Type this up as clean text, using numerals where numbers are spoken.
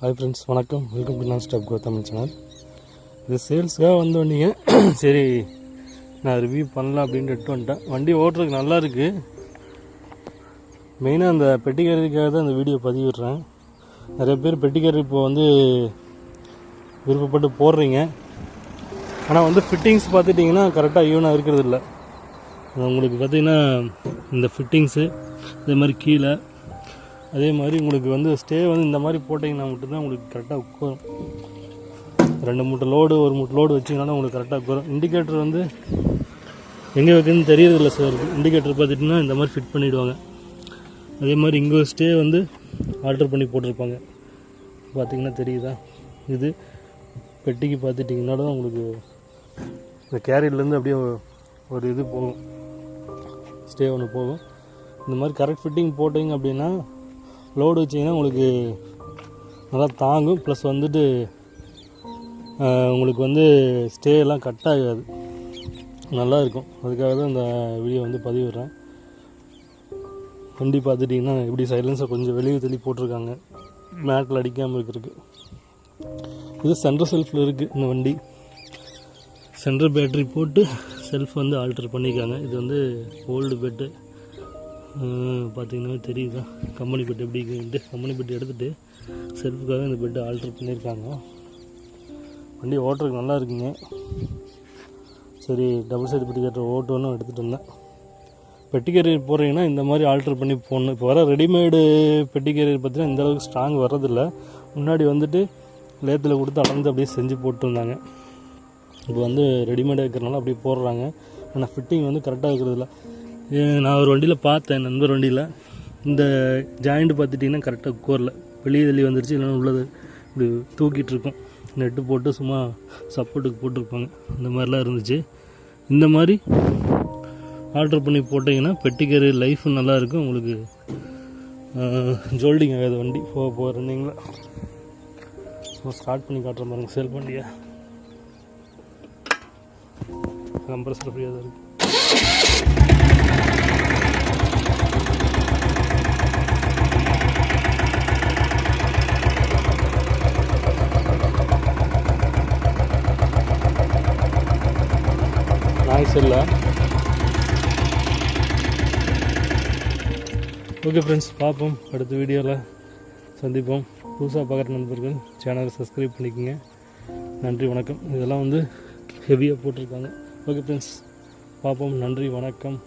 Hi friends, வணக்கம். Welcome to நான் stop கோ Tamil channel. இது சேல்ஸுக்காக வந்து வந்தீங்க. சரி, நான் ரிவ்யூ பண்ணலாம் அப்படின்ட்டு எடுத்து வந்துட்டேன். வண்டி ஓட்டுறதுக்கு நல்லா இருக்குது. மெயினாக அந்த பெட்டிக்கரிக்காக தான் இந்த வீடியோ பதிவிடுறேன். நிறைய பேர் பெட்டிக்கரி இப்போ வந்து விருப்பப்பட்டு போடுறீங்க. ஆனால் வந்து ஃபிட்டிங்ஸ் பார்த்துட்டிங்கன்னா கரெக்டாக ஈவனாக இருக்கிறது இல்லை. உங்களுக்கு பார்த்திங்கன்னா இந்த ஃபிட்டிங்ஸு இதே மாதிரி கீழே, அதே மாதிரி உங்களுக்கு வந்து ஸ்டே வந்து இந்த மாதிரி போட்டிங்கன்னா மட்டும்தான் உங்களுக்கு கரெக்டாக உட்காரும். 2 மூட்டை லோடு 1 மூட்டை லோடு வச்சிங்கனாலும் உங்களுக்கு கரெக்டாக உட்காரும். இண்டிகேட்டர் வந்து எங்கே வைக்கணும்னு தெரியறதில்ல சார். இண்டிகேட்டர் பார்த்துட்டிங்கன்னா இந்த மாதிரி ஃபிட் பண்ணிவிடுவாங்க. அதே மாதிரி இங்கே ஸ்டே வந்து ஆல்டர் பண்ணி போட்டிருப்பாங்க. பார்த்திங்கன்னா தெரியுதா? இது பெட்டிக்கு பார்த்துட்டிங்கன்னா தான் உங்களுக்கு இந்த கேரியர்லேருந்து அப்படியே ஒரு இது போகும், ஸ்டே ஒன்று போகும். இந்த மாதிரி கரெக்ட் ஃபிட்டிங் போட்டிங்க அப்படின்னா லோடு வச்சிங்கன்னா உங்களுக்கு நல்லா தாங்கும். ப்ளஸ் வந்துட்டு உங்களுக்கு வந்து ஸ்டே எல்லாம் கட் ஆகாது, நல்லா இருக்கும். அதுக்காக தான் இந்த வீடியோ வந்து பதிவிடுறேன். வண்டி பார்த்துட்டிங்கன்னா எப்படி சைலன்ஸை கொஞ்சம் வெளியே தள்ளி போட்டிருக்காங்க, மேட்டில் அடிக்காமல் இருக்கிறதுக்கு. இது சென்ட்ரல் செல்ஃபில் இருக்குது இந்த வண்டி. சென்ட்ரல் பேட்ரி போட்டு செல்ஃப் வந்து ஆல்டர் பண்ணியிருக்காங்க. இது வந்து ஓல்டு பெட்டு பார்த்திங்கன்னா தெரியுதா? கம்பெனி பெட் எப்படி இருக்குன்ட்டு கம்பெனி பெட் எடுத்துகிட்டு செல்ஃபுக்காக இந்த பெட்டு ஆல்டர் பண்ணியிருக்காங்க. வண்டி ஓட்டுறதுக்கு நல்லா இருக்குங்க. சரி, டபுள் சைடு பெட்டி கேட்டர் ஓட்டுன்னு எடுத்துகிட்டு இருந்தேன். பெட்டி கேரியர் போடுறீங்கன்னா இந்த மாதிரி ஆல்டர் பண்ணி போடணும். இப்போ வர ரெடிமேடு பெட்டி கேரியர் பார்த்திங்கன்னா இந்தளவுக்கு ஸ்ட்ராங் வர்றதில்ல. முன்னாடி வந்துட்டு லேத்தில் கொடுத்து அளந்து அப்படியே செஞ்சு போட்டுருந்தாங்க. இப்போ வந்து ரெடிமேடாக இருக்கிறனால அப்படியே போடுறாங்க. ஆனால் ஃபிட்டிங் வந்து கரெக்டாக இருக்கிறதில்ல. நான் ஒரு வண்டியில் பார்த்தேன், நண்பர் வண்டியில். இந்த ஜாயிண்ட் பார்த்துட்டிங்கன்னா கரெக்டாக உட்காரல, வெளியே தள்ளி வந்துருச்சு. இல்லைன்னா உள்ளது இப்படி தூக்கிட்டு இருக்கும். நெட்டு போட்டு சும்மா சப்போர்ட்டுக்கு போட்டிருப்பாங்க. இந்த மாதிரிலாம் இருந்துச்சு. இந்த மாதிரி ஆல்டர் பண்ணி போட்டிங்கன்னா பெட்டிக்கரி லைஃப் நல்லாயிருக்கும். உங்களுக்கு ஜோல்டிங் ஆகாது வண்டி போக ரன்னிங்கில். ஸோ ஸ்டார்ட் பண்ணி காட்டுற பாருங்க சேல் வண்டியை. கம்ப்ரஸர் ஃப்ரீயாக தான் இருக்குது. நாய்ஸ் இல்லை. ஓகே ஃப்ரெண்ட்ஸ், பார்ப்போம். அடுத்த வீடியோவில் சந்திப்போம். புதுசாக பார்க்குற நண்பர்கள் சேனலை சப்ஸ்கிரைப் பண்ணிக்கோங்க. நன்றி, வணக்கம். இதெல்லாம் வந்து ஹெவியாக போட்டிருக்காங்க. ஓகே ஃப்ரெண்ட்ஸ், பார்ப்போம். நன்றி, வணக்கம்.